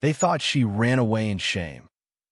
They thought she ran away in shame.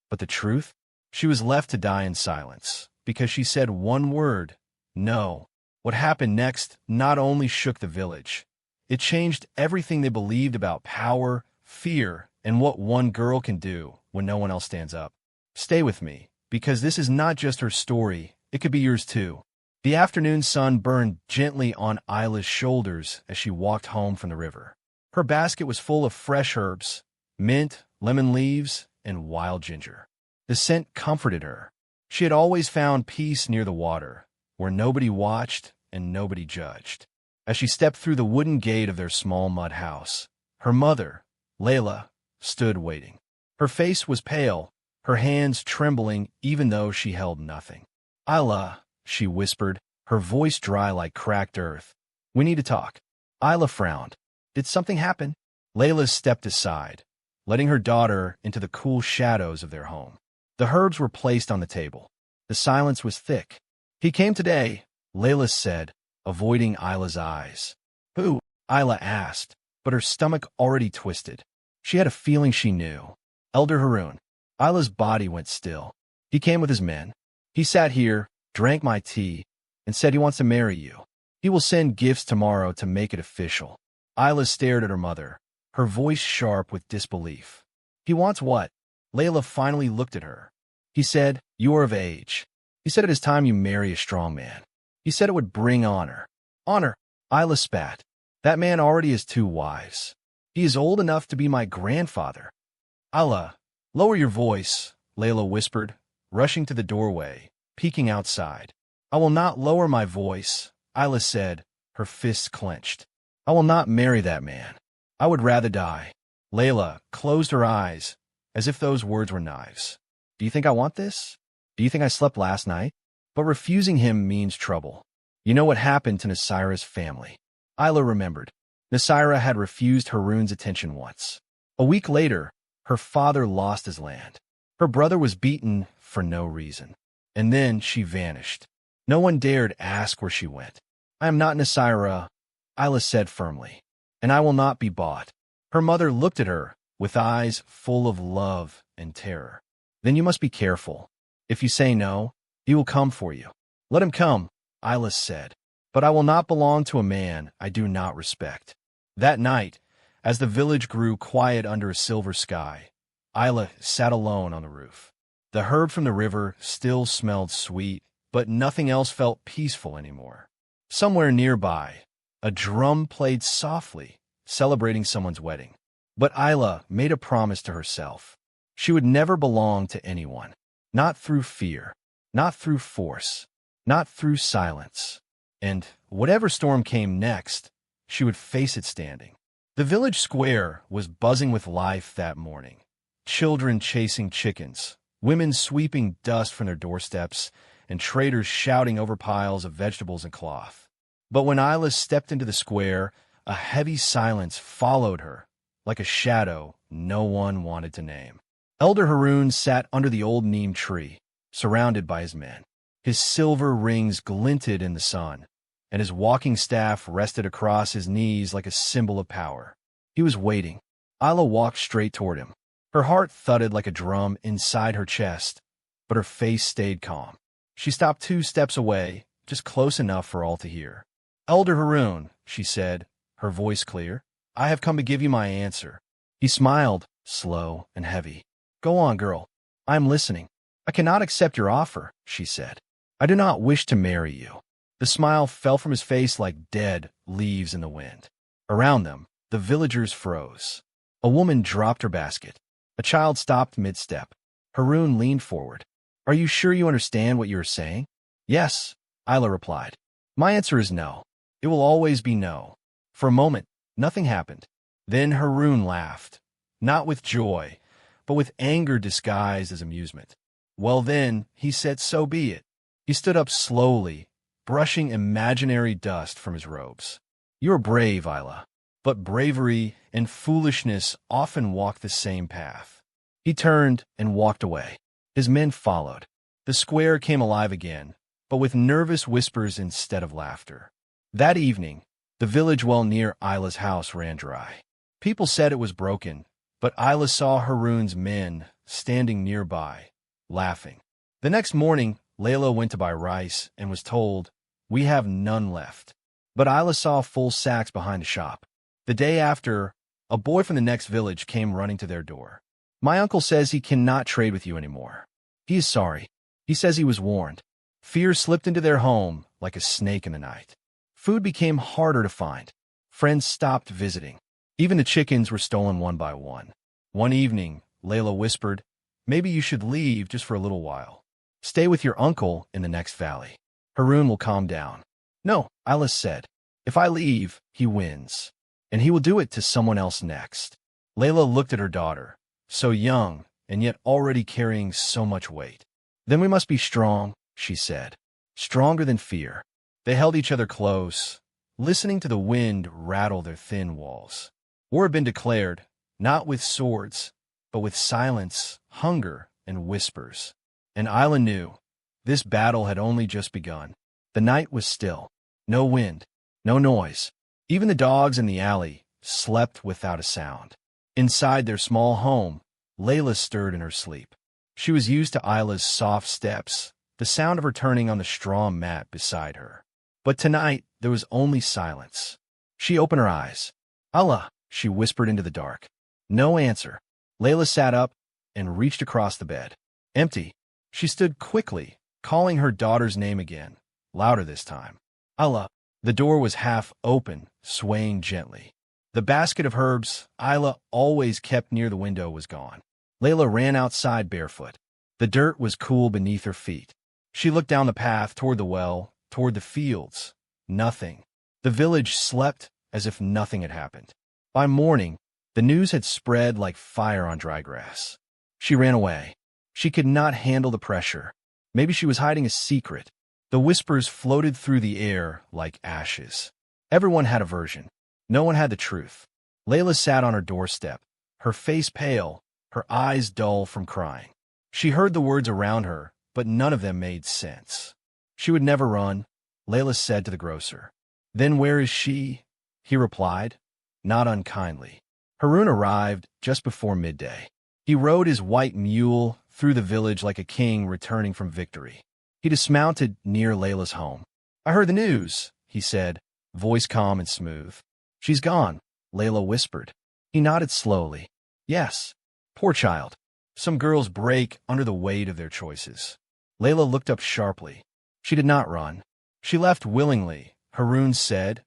But the truth? She was left to die in silence, because she said one word, no. What happened next not only shook the village, it changed everything they believed about power, fear, and what one girl can do when no one else stands up. Stay with me, because this is not just her story, it could be yours too. The afternoon sun burned gently on Ayla's shoulders as she walked home from the river. Her basket was full of fresh herbs, mint, lemon leaves, and wild ginger. The scent comforted her. She had always found peace near the water, where nobody watched and nobody judged. As she stepped through the wooden gate of their small mud house, her mother, Ayla, stood waiting. Her face was pale, her hands trembling even though she held nothing. "Ayla," she whispered, her voice dry like cracked earth. "We need to talk." Ayla frowned. Did something happen? Ayla stepped aside, letting her daughter into the cool shadows of their home. The herbs were placed on the table. The silence was thick. "He came today," Ayla said, avoiding Ayla's eyes. "Who?" Ayla asked, but her stomach already twisted. She had a feeling she knew. "Elder Haroun." Ayla's body went still. "He came with his men. He sat here, drank my tea, and said he wants to marry you. He will send gifts tomorrow to make it official." Ayla stared at her mother, her voice sharp with disbelief. "He wants what?" Ayla finally looked at her. "He said, you are of age. He said it is time you marry a strong man. He said it would bring honor." "Honor?" Ayla spat. "That man already has 2 wives. He is old enough to be my grandfather." "Ayla, lower your voice," Ayla whispered, rushing to the doorway, peeking outside. "I will not lower my voice," Ayla said, her fists clenched. "I will not marry that man. I would rather die." Ayla closed her eyes, as if those words were knives. "Do you think I want this? Do you think I slept last night?" But refusing him means trouble. You know what happened to Nasira's family. Ayla remembered. Nasira had refused Haroun's attention once. A week later, her father lost his land. Her brother was beaten for no reason. And then she vanished. No one dared ask where she went. "I am not Nasira," Ayla said firmly, "and I will not be bought." Her mother looked at her with eyes full of love and terror. "Then you must be careful. If you say no, he will come for you." "Let him come," Ayla said, "but I will not belong to a man I do not respect." That night, as the village grew quiet under a silver sky, Ayla sat alone on the roof. The herb from the river still smelled sweet, but nothing else felt peaceful anymore. Somewhere nearby, a drum played softly, celebrating someone's wedding. But Ayla made a promise to herself. She would never belong to anyone. Not through fear, not through force, not through silence. And whatever storm came next, she would face it standing. The village square was buzzing with life that morning. Children chasing chickens, women sweeping dust from their doorsteps, and traders shouting over piles of vegetables and cloth. But when Ayla stepped into the square, a heavy silence followed her, like a shadow no one wanted to name. Elder Haroun sat under the old neem tree, surrounded by his men. His silver rings glinted in the sun, and his walking staff rested across his knees like a symbol of power. He was waiting. Ayla walked straight toward him. Her heart thudded like a drum inside her chest, but her face stayed calm. She stopped 2 steps away, just close enough for all to hear. "Elder Haroun," she said, her voice clear, "I have come to give you my answer." He smiled, slow and heavy. "Go on, girl. I am listening." "I cannot accept your offer," she said. "I do not wish to marry you." The smile fell from his face like dead leaves in the wind. Around them, the villagers froze. A woman dropped her basket. A child stopped mid-step. Haroun leaned forward. "Are you sure you understand what you are saying?" "Yes," Ayla replied. "My answer is no. It will always be no." For a moment, nothing happened. Then Haroun laughed, not with joy, but with anger disguised as amusement. "Well then," he said, "so be it." He stood up slowly, brushing imaginary dust from his robes. "You are brave, Ayla, but bravery and foolishness often walk the same path." He turned and walked away. His men followed. The square came alive again, but with nervous whispers instead of laughter. That evening, the village well near Ayla's house ran dry. People said it was broken, But Ayla saw Haroon's men standing nearby, laughing. The next morning, Layla went to buy rice and was told, "We have none left." But Ayla saw full sacks behind the shop. The day after, a boy from the next village came running to their door. "My uncle says he cannot trade with you anymore. He is sorry. He says he was warned." Fear slipped into their home like a snake in the night. Food became harder to find. Friends stopped visiting. Even the chickens were stolen one by one. One evening, Layla whispered, "Maybe you should leave just for a little while. Stay with your uncle in the next valley. Haroon will calm down." "No," Ayla said. "If I leave, he wins. And he will do it to someone else next." Layla looked at her daughter, so young and yet already carrying so much weight. "Then we must be strong," she said. "Stronger than fear." They held each other close, listening to the wind rattle their thin walls. War had been declared, not with swords, but with silence, hunger, and whispers. And Ayla knew this battle had only just begun. The night was still. No wind, no noise. Even the dogs in the alley slept without a sound. Inside their small home, Layla stirred in her sleep. She was used to Ayla's soft steps, the sound of her turning on the straw mat beside her. But tonight, there was only silence. She opened her eyes. "Allah," she whispered into the dark. No answer. Layla sat up and reached across the bed. Empty. She stood quickly, calling her daughter's name again, louder this time. "Allah." The door was half open, swaying gently. The basket of herbs Ayla always kept near the window was gone. Layla ran outside barefoot. The dirt was cool beneath her feet. She looked down the path toward the well, toward the fields. Nothing. The village slept as if nothing had happened. By morning, the news had spread like fire on dry grass. She ran away. She could not handle the pressure. Maybe she was hiding a secret. The whispers floated through the air like ashes. Everyone had a version. No one had the truth. Layla sat on her doorstep, her face pale, her eyes dull from crying. She heard the words around her, but none of them made sense. She would never run, Layla said to the grocer. "Then where is she?" He replied, not unkindly. Haroon arrived just before midday. He rode his white mule through the village like a king returning from victory. He dismounted near Layla's home. "I heard the news," he said, voice calm and smooth. "She's gone," Layla whispered. He nodded slowly. "Yes. Poor child. Some girls break under the weight of their choices." Layla looked up sharply. She did not run. She left willingly, Haroon said,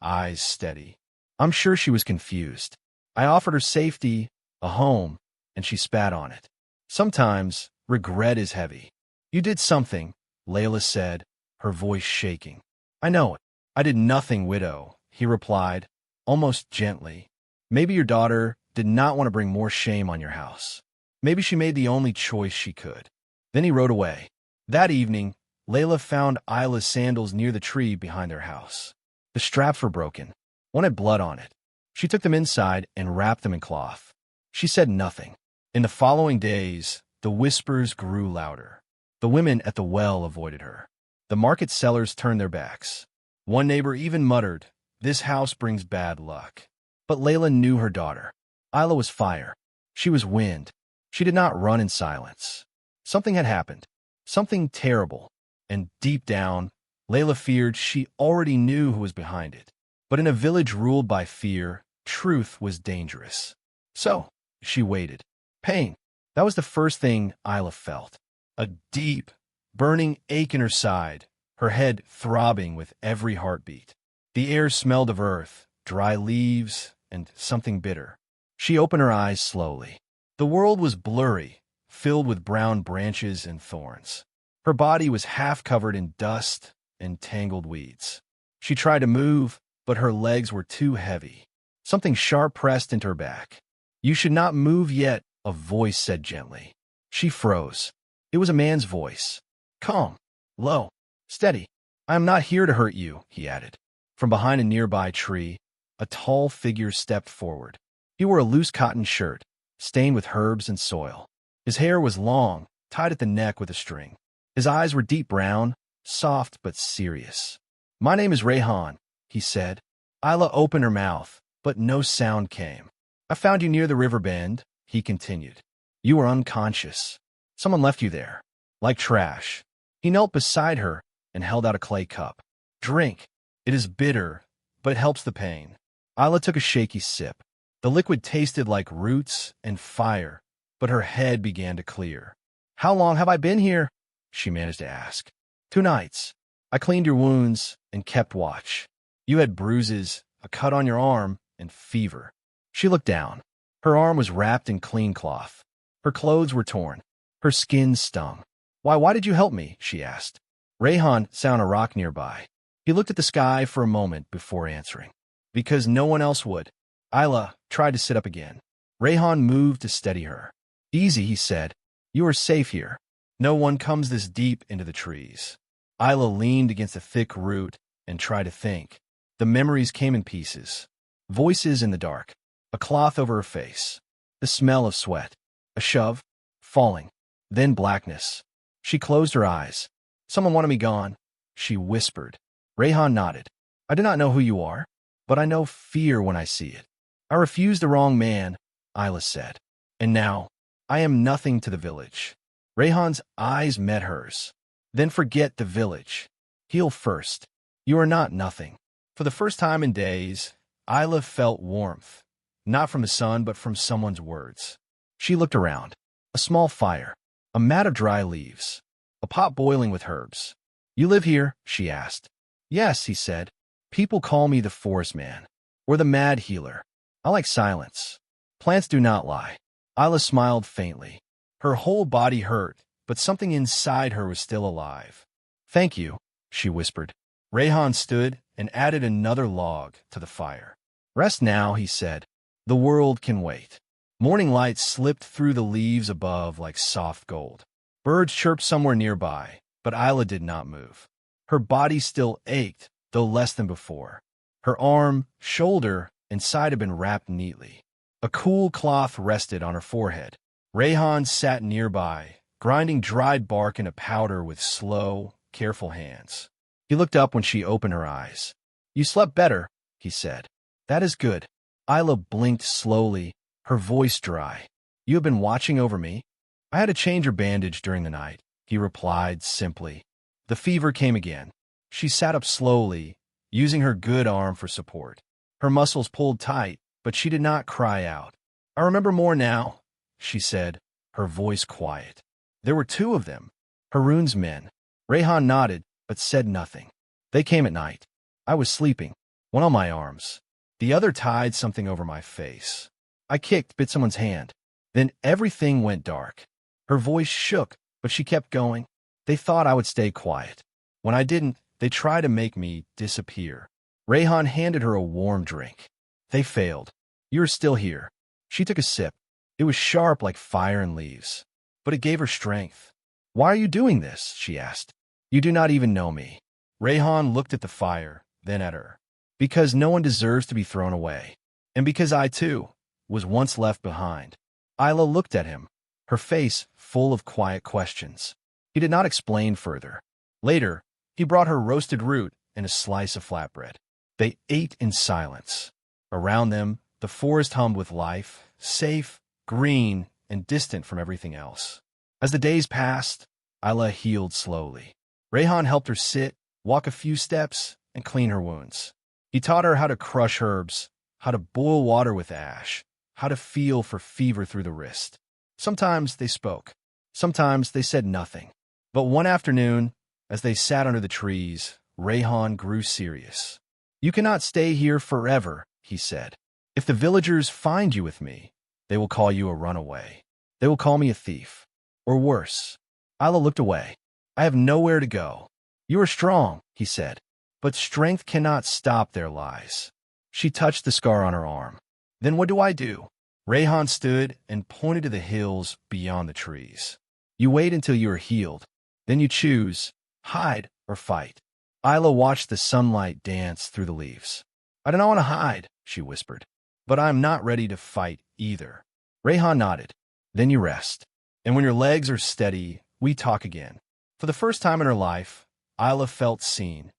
eyes steady. I'm sure she was confused. I offered her safety, a home, and she spat on it. Sometimes regret is heavy. "You did something," Layla said, her voice shaking. "I know it. I did nothing, widow," he replied, almost gently. "Maybe your daughter did not want to bring more shame on your house. Maybe she made the only choice she could." Then he rode away. That evening, Layla found Ayla's sandals near the tree behind their house. The straps were broken. One had blood on it. She took them inside and wrapped them in cloth. She said nothing. In the following days, the whispers grew louder. The women at the well avoided her. The market sellers turned their backs. One neighbor even muttered, "This house brings bad luck." But Layla knew her daughter. Ayla was fire. She was wind. She did not run in silence. Something had happened. Something terrible. And deep down, Layla feared she already knew who was behind it. But in a village ruled by fear, truth was dangerous. So, she waited. Pain. That was the first thing Ayla felt. A deep, burning ache in her side, her head throbbing with every heartbeat. The air smelled of earth, dry leaves, and something bitter. She opened her eyes slowly. The world was blurry, filled with brown branches and thorns. Her body was half covered in dust and tangled weeds. She tried to move, but her legs were too heavy. Something sharp pressed into her back. "You should not move yet," a voice said gently. She froze. It was a man's voice. Calm, low, steady. "I am not here to hurt you," he added. From behind a nearby tree, a tall figure stepped forward. He wore a loose cotton shirt, stained with herbs and soil. His hair was long, tied at the neck with a string. His eyes were deep brown, soft but serious. "My name is Rayhan," he said. Ayla opened her mouth, but no sound came. "I found you near the river bend," he continued. You were unconscious. Someone left you there, like trash. He knelt beside her and held out a clay cup. Drink. It is bitter, but it helps the pain. Ayla took a shaky sip. The liquid tasted like roots and fire, but her head began to clear. How long have I been here? She managed to ask. 2 nights. I cleaned your wounds and kept watch. You had bruises, a cut on your arm, and fever. She looked down. Her arm was wrapped in clean cloth. Her clothes were torn. Her skin stung. Why did you help me? She asked. Rayhan sat on a rock nearby. He looked at the sky for a moment before answering. Because no one else would. Ayla tried to sit up again. Rayhan moved to steady her. Easy, he said. You are safe here. No one comes this deep into the trees. Ayla leaned against a thick root and tried to think. The memories came in pieces. Voices in the dark. A cloth over her face. The smell of sweat. A shove. Falling. Then blackness. She closed her eyes. Someone wanted me gone, she whispered. Rayhan nodded. I do not know who you are, but I know fear when I see it. I refused the wrong man, Ayla said. And now, I am nothing to the village. Rayhan's eyes met hers. Then forget the village. Heal first. You are not nothing. For the first time in days, Ayla felt warmth. Not from the sun, but from someone's words. She looked around. A small fire. A mat of dry leaves. A pot boiling with herbs. You live here? She asked. Yes, he said. People call me the forest man, or the mad healer. I like silence. Plants do not lie. Ayla smiled faintly. Her whole body hurt, but something inside her was still alive. Thank you, she whispered. Rayhan stood and added another log to the fire. Rest now, he said. The world can wait. Morning light slipped through the leaves above like soft gold. Birds chirped somewhere nearby, but Ayla did not move. Her body still ached, though less than before. Her arm, shoulder, and side had been wrapped neatly. A cool cloth rested on her forehead. Rayhan sat nearby, grinding dried bark into powder with slow, careful hands. He looked up when she opened her eyes. You slept better, he said. That is good. Ayla blinked slowly, her voice dry. You have been watching over me? I had to change your bandage during the night, he replied simply. The fever came again. She sat up slowly, using her good arm for support. Her muscles pulled tight, but she did not cry out. I remember more now, she said, her voice quiet. There were 2 of them, Haroon's men. Rayhan nodded, but said nothing. They came at night. I was sleeping, one on my arms. The other tied something over my face. I kicked, bit someone's hand. Then everything went dark. Her voice shook, but she kept going. They thought I would stay quiet. When I didn't, they tried to make me disappear. Rayhan handed her a warm drink. They failed. You're still here. She took a sip. It was sharp like fire and leaves, but it gave her strength. Why are you doing this? She asked. You do not even know me. Rayhan looked at the fire, then at her. Because no one deserves to be thrown away. And because I, too, was once left behind. Ayla looked at him, her face full of quiet questions. He did not explain further. Later, he brought her roasted root and a slice of flatbread. They ate in silence. Around them, the forest hummed with life, safe, green, and distant from everything else. As the days passed, Ayla healed slowly. Rayhan helped her sit, walk a few steps, and clean her wounds. He taught her how to crush herbs, how to boil water with ash, how to feel for fever through the wrist. Sometimes they spoke. Sometimes they said nothing. But one afternoon, as they sat under the trees, Rayhan grew serious. You cannot stay here forever, he said. If the villagers find you with me, they will call you a runaway. They will call me a thief. Or worse. Ayla looked away. I have nowhere to go. You are strong, he said. But strength cannot stop their lies. She touched the scar on her arm. Then what do I do? Rayhan stood and pointed to the hills beyond the trees. You wait until you are healed. Then you choose, hide or fight. Ayla watched the sunlight dance through the leaves. I do not want to hide, she whispered. But I am not ready to fight either. Rayhan nodded. Then you rest. And when your legs are steady, we talk again. For the first time in her life, Ayla felt seen.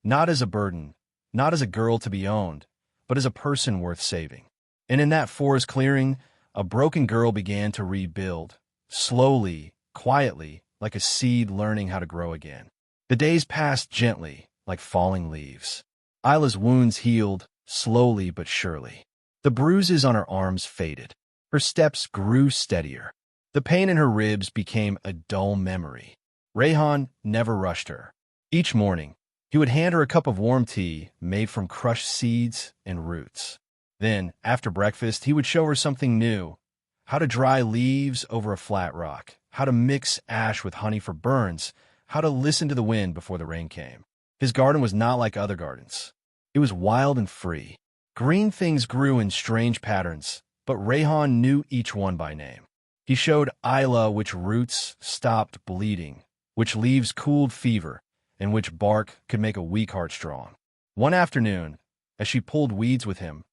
Not as a burden, not as a girl to be owned, but as a person worth saving. And in that forest clearing, A broken girl began to rebuild, slowly, quietly, like a seed learning how to grow again. The days passed gently, like falling leaves. Ayla's wounds healed, slowly but surely. The bruises on her arms faded. Her steps grew steadier. The pain in her ribs became a dull memory. Rayhan never rushed her. Each morning, he would hand her a cup of warm tea made from crushed seeds and roots. Then, after breakfast, he would show her something new: how to dry leaves over a flat rock, how to mix ash with honey for burns, how to listen to the wind before the rain came. His garden was not like other gardens. It was wild and free. Green things grew in strange patterns, but Rayhan knew each one by name. He showed Ayla which roots stopped bleeding, which leaves cooled fever, and which bark could make a weak heart strong. One afternoon, as she pulled weeds with him,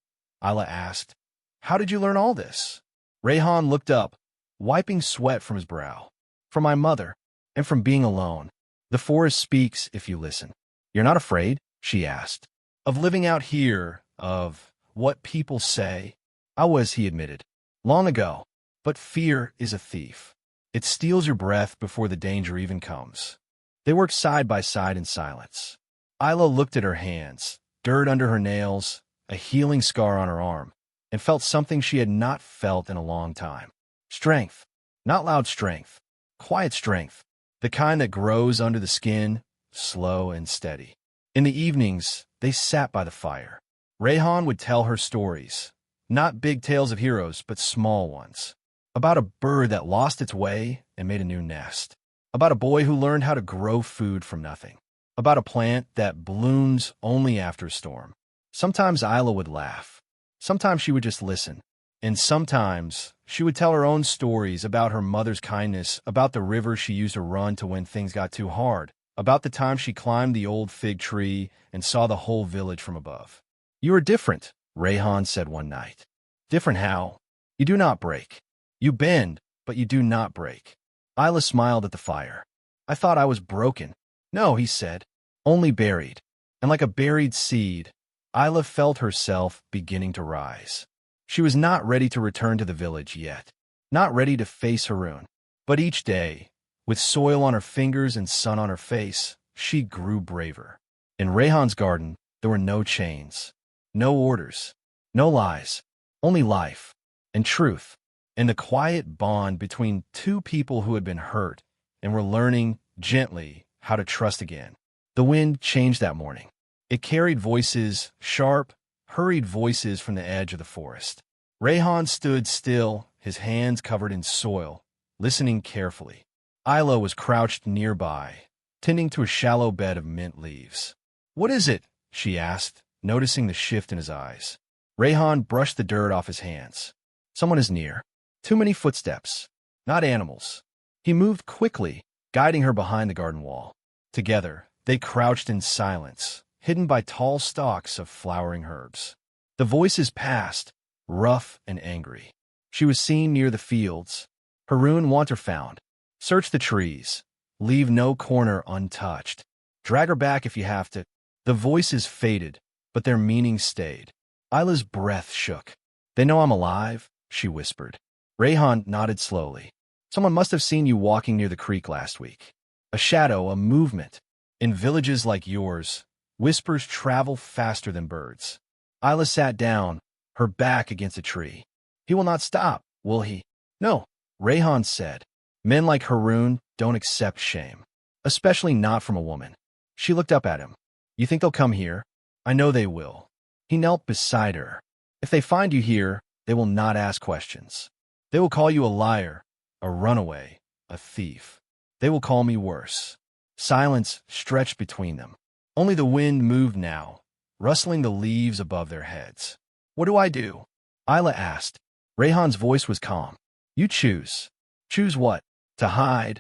Ayla asked, "How did you learn all this?" Rayhan looked up, wiping sweat from his brow. "From my mother, and from being alone. The forest speaks if you listen." "You're not afraid?" she asked. "Of living out here, of what people say?" "I was," he admitted, "long ago. But fear is a thief. It steals your breath before the danger even comes." They worked side by side in silence. Ayla looked at her hands, dirt under her nails, a healing scar on her arm, and felt something she had not felt in a long time. Strength. Not loud strength. Quiet strength. The kind that grows under the skin, slow and steady. In the evenings, they sat by the fire. Rayhan would tell her stories. Not big tales of heroes, but small ones. About a bird that lost its way and made a new nest. About a boy who learned how to grow food from nothing. About a plant that blooms only after a storm. Sometimes Ayla would laugh. Sometimes she would just listen. And sometimes she would tell her own stories about her mother's kindness, about the river she used to run to when things got too hard, about the time she climbed the old fig tree and saw the whole village from above. "You are different," Rayhan said one night. "Different how?" "You do not break. You bend, but you do not break." Ayla smiled at the fire. "I thought I was broken." "No," he said, "only buried." And like a buried seed, Ayla felt herself beginning to rise. She was not ready to return to the village yet, not ready to face Haroon. But each day, with soil on her fingers and sun on her face, she grew braver. In Rayhan's garden, there were no chains, no orders, no lies, only life and truth, and the quiet bond between two people who had been hurt and were learning, gently, how to trust again. The wind changed that morning. It carried voices, sharp, hurried voices from the edge of the forest. Rayhan stood still, his hands covered in soil, listening carefully. Ayla was crouched nearby, tending to a shallow bed of mint leaves. "What is it?" she asked, noticing the shift in his eyes. Rayhan brushed the dirt off his hands. "Someone is near. Too many footsteps. Not animals." He moved quickly, guiding her behind the garden wall. Together, they crouched in silence, hidden by tall stalks of flowering herbs. The voices passed, rough and angry. She was seen near the fields. "Haroon want her found. Search the trees. Leave no corner untouched. Drag her back if you have to." The voices faded, but their meaning stayed. Ayla's breath shook. "They know I'm alive," she whispered. Rayhan nodded slowly. "Someone must have seen you walking near the creek last week. A shadow, a movement. In villages like yours, whispers travel faster than birds." Ayla sat down, her back against a tree. "He will not stop, will he?" "No," Rayhan said. "Men like Haroon don't accept shame, especially not from a woman." She looked up at him. "You think they'll come here?" "I know they will." He knelt beside her. "If they find you here, they will not ask questions. They will call you a liar, a runaway, a thief. They will call me worse." Silence stretched between them. Only the wind moved now, rustling the leaves above their heads. "What do I do?" Ayla asked. Rayhan's voice was calm. "You choose." "Choose what? To hide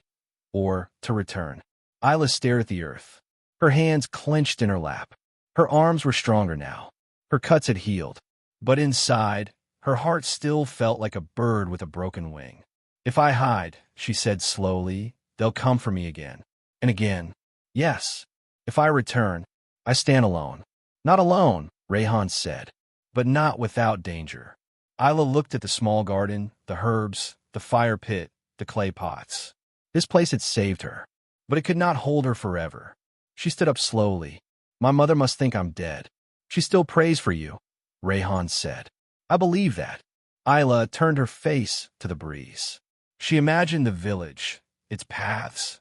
or to return?" Ayla stared at the earth. Her hands clenched in her lap. Her arms were stronger now. Her cuts had healed. But inside, her heart still felt like a bird with a broken wing. "If I hide," she said slowly, "they'll come for me again. And again. Yes. If I return, I stand alone." "Not alone," Rayhan said, "but not without danger." Ayla looked at the small garden, the herbs, the fire pit, the clay pots. This place had saved her, but it could not hold her forever. She stood up slowly. My mother must think I'm dead. She still prays for you, Rayhan said. I believe that. Ayla turned her face to the breeze. She imagined the village, its paths,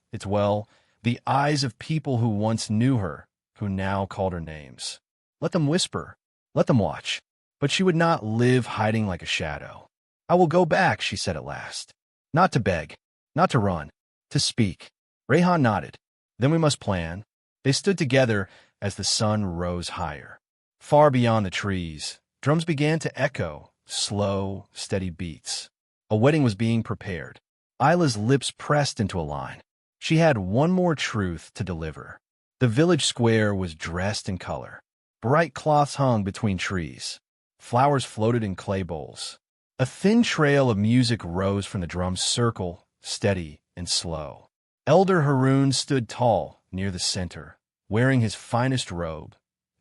the eyes of people who once knew her, who now called her names. Let them whisper, let them watch. But she would not live hiding like a shadow. I will go back, she said at last. Not to beg, not to run, to speak. Rayhan nodded. Then we must plan. They stood together as the sun rose higher. Far beyond the trees, drums began to echo, slow, steady beats. A wedding was being prepared. Ayla's lips pressed into a line. She had one more truth to deliver. The village square was dressed in color. Bright cloths hung between trees. Flowers floated in clay bowls. A thin trail of music rose from the drum's circle, steady and slow. Elder Haroun stood tall near the center, wearing his finest robe,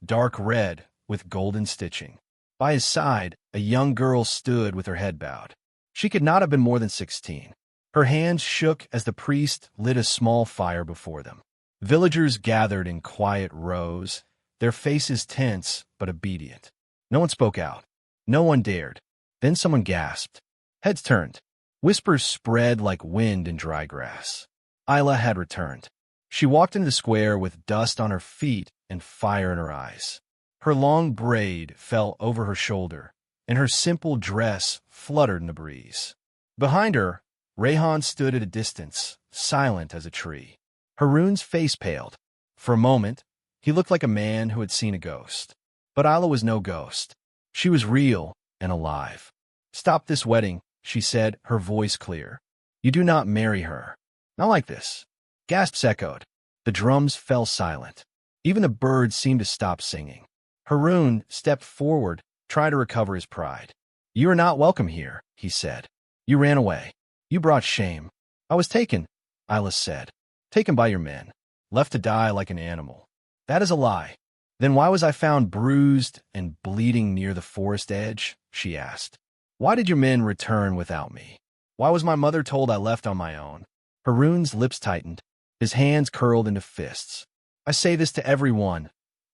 dark red with golden stitching. By his side, a young girl stood with her head bowed. She could not have been more than 16. Her hands shook as the priest lit a small fire before them. Villagers gathered in quiet rows, their faces tense but obedient. No one spoke out. No one dared. Then someone gasped. Heads turned. Whispers spread like wind in dry grass. Ayla had returned. She walked into the square with dust on her feet and fire in her eyes. Her long braid fell over her shoulder, and her simple dress fluttered in the breeze. Behind her, Rayhan stood at a distance, silent as a tree. Haroun's face paled. For a moment, he looked like a man who had seen a ghost. But Ayla was no ghost. She was real and alive. Stop this wedding, she said, her voice clear. You do not marry her. Not like this. Gasps echoed. The drums fell silent. Even the birds seemed to stop singing. Haroun stepped forward, trying to recover his pride. You are not welcome here, he said. You ran away. You brought shame. I was taken, Ayla said. Taken by your men. Left to die like an animal. That is a lie. Then why was I found bruised and bleeding near the forest edge? She asked. Why did your men return without me? Why was my mother told I left on my own? Haroun's lips tightened. His hands curled into fists. I say this to everyone,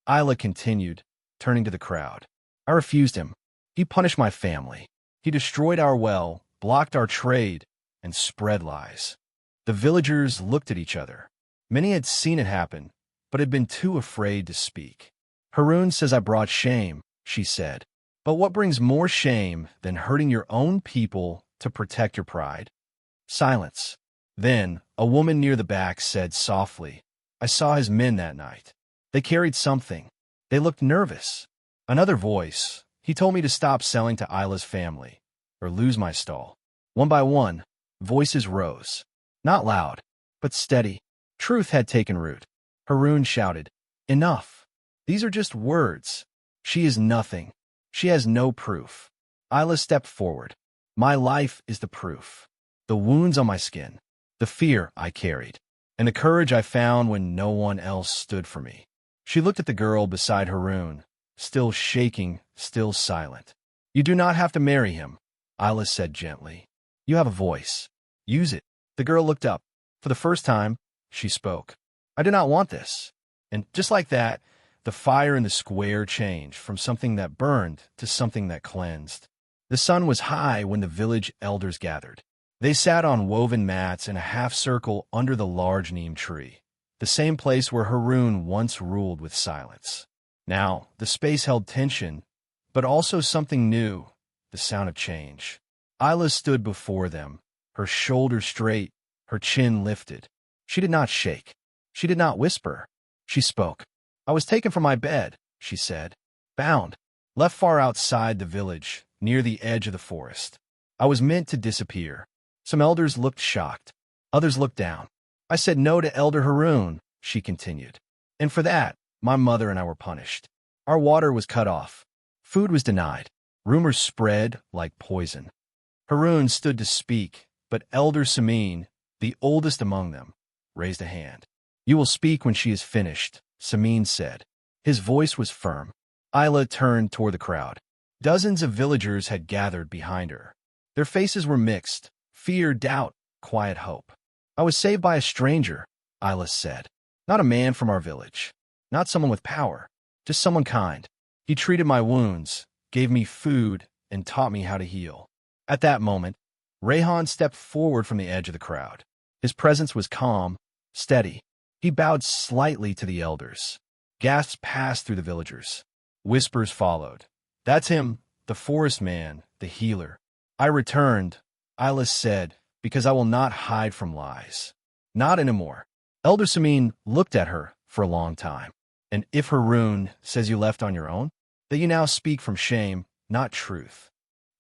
Ayla continued, turning to the crowd. I refused him. He punished my family. He destroyed our well, blocked our trade, and spread lies. The villagers looked at each other. Many had seen it happen, but had been too afraid to speak. Haroun says I brought shame, she said. But what brings more shame than hurting your own people to protect your pride? Silence. Then, a woman near the back said softly, I saw his men that night. They carried something. They looked nervous. Another voice. He told me to stop selling to Ayla's family, or lose my stall. One by one, voices rose. Not loud, but steady. Truth had taken root. Haroun shouted, Enough. These are just words. She is nothing. She has no proof. Ayla stepped forward. My life is the proof. The wounds on my skin, the fear I carried, and the courage I found when no one else stood for me. She looked at the girl beside Haroun, still shaking, still silent. You do not have to marry him, Ayla said gently. You have a voice. Use it. The girl looked up. For the first time, she spoke. I do not want this. And just like that, the fire in the square changed from something that burned to something that cleansed. The sun was high when the village elders gathered. They sat on woven mats in a half-circle under the large neem tree, the same place where Haroun once ruled with silence. Now, the space held tension, but also something new, the sound of change. Ayla stood before them, her shoulders straight, her chin lifted. She did not shake. She did not whisper. She spoke. I was taken from my bed, she said, bound, left far outside the village, near the edge of the forest. I was meant to disappear. Some elders looked shocked. Others looked down. I said no to Elder Haroun, she continued. And for that, my mother and I were punished. Our water was cut off. Food was denied. Rumors spread like poison. Haroun stood to speak, but Elder Samin, the oldest among them, raised a hand. You will speak when she is finished, Samin said. His voice was firm. Ayla turned toward the crowd. Dozens of villagers had gathered behind her. Their faces were mixed, fear, doubt, quiet hope. "I was saved by a stranger," Ayla said. "Not a man from our village. Not someone with power. Just someone kind. He treated my wounds, gave me food, and taught me how to heal." At that moment, Rayhan stepped forward from the edge of the crowd. His presence was calm, steady. He bowed slightly to the elders. Gasps passed through the villagers. Whispers followed. "That's him, the forest man, the healer." "I returned," Ayla said, "because I will not hide from lies. Not anymore." Elder Samin looked at her for a long time. "And if Haroun says you left on your own, that you now speak from shame, not truth."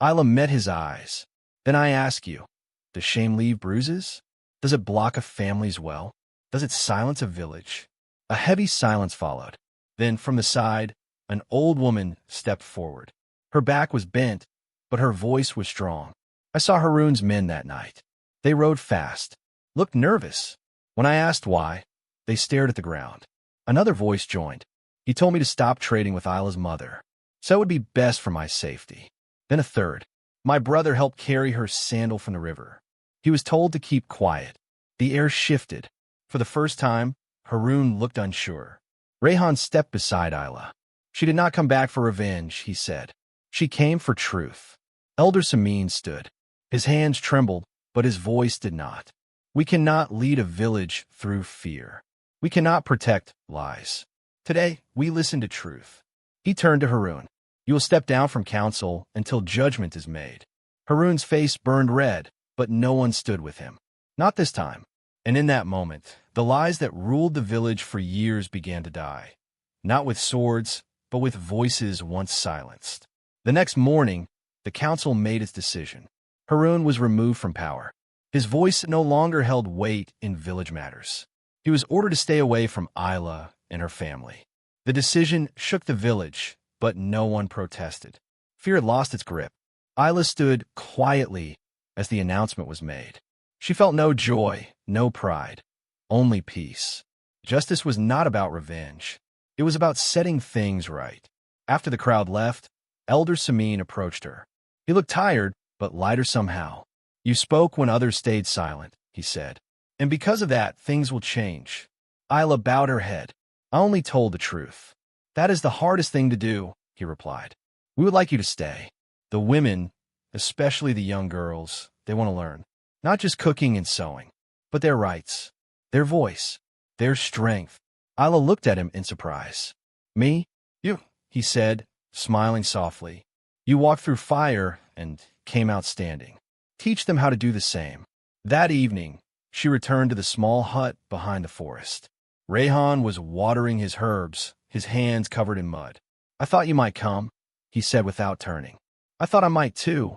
Ayla met his eyes. "Then I ask you, does shame leave bruises? Does it block a family's well? Does it silence a village?" A heavy silence followed. Then, from the side, an old woman stepped forward. Her back was bent, but her voice was strong. "I saw Haroun's men that night. They rode fast, looked nervous. When I asked why, they stared at the ground." Another voice joined. "He told me to stop trading with Ayla's mother, so it would be best for my safety." Then a third. "My brother helped carry her sandal from the river. He was told to keep quiet." The air shifted. For the first time, Haroun looked unsure. Rayhan stepped beside Ayla. "She did not come back for revenge," he said. "She came for truth." Elder Samin stood. His hands trembled, but his voice did not. "We cannot lead a village through fear. We cannot protect lies. Today, we listen to truth." He turned to Haroun. "You will step down from council until judgment is made." Haroun's face burned red, but no one stood with him. Not this time. And in that moment, the lies that ruled the village for years began to die. Not with swords, but with voices once silenced. The next morning, the council made its decision. Haroun was removed from power. His voice no longer held weight in village matters. He was ordered to stay away from Ayla and her family. The decision shook the village, but no one protested. Fear had lost its grip. Ayla stood quietly as the announcement was made. She felt no joy, no pride, only peace. Justice was not about revenge. It was about setting things right. After the crowd left, Elder Samin approached her. He looked tired, but lighter somehow. "You spoke when others stayed silent," he said. "And because of that, things will change." Ayla bowed her head. "I only told the truth." "That is the hardest thing to do," he replied. "We would like you to stay." The women, especially the young girls, they want to learn. Not just cooking and sewing, but their rights, their voice, their strength. Ayla looked at him in surprise. "Me? You," he said, smiling softly. "You walked through fire and came out standing. Teach them how to do the same." That evening, she returned to the small hut behind the forest. Rayhan was watering his herbs, his hands covered in mud. "I thought you might come," he said without turning. "I thought I might too,"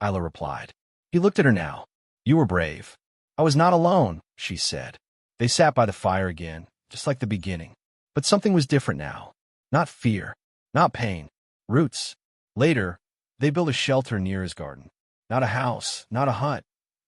Ayla replied. He looked at her now. "You were brave." "I was not alone," she said. They sat by the fire again, just like the beginning. But something was different now. Not fear, not pain, roots. Later, they built a shelter near his garden. Not a house, not a hut,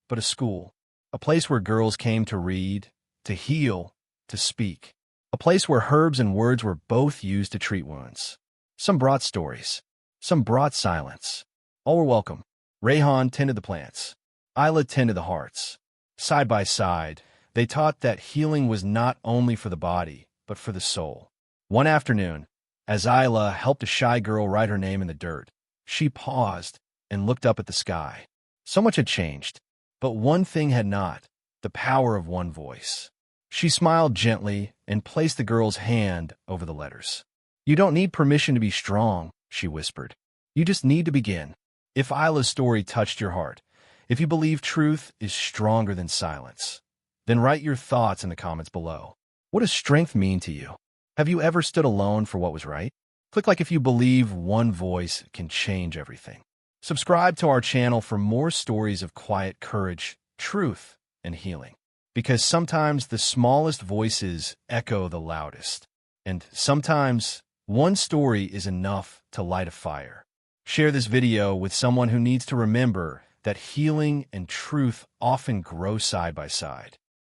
but a school. A place where girls came to read, to heal, to speak. A place where herbs and words were both used to treat wounds. Some brought stories. Some brought silence. All were welcome. Rayhan tended the plants. Ayla tended the hearts. Side by side, they taught that healing was not only for the body, but for the soul. One afternoon, as Ayla helped a shy girl write her name in the dirt, she paused and looked up at the sky. So much had changed, but one thing had not: the power of one voice. She smiled gently and placed the girl's hand over the letters. "You don't need permission to be strong," she whispered. "You just need to begin." If Ayla's story touched your heart, if you believe truth is stronger than silence, then write your thoughts in the comments below. What does strength mean to you? Have you ever stood alone for what was right? Click like if you believe one voice can change everything. Subscribe to our channel for more stories of quiet courage, truth, and healing. Because sometimes the smallest voices echo the loudest. And sometimes one story is enough to light a fire. Share this video with someone who needs to remember that healing and truth often grow side by side.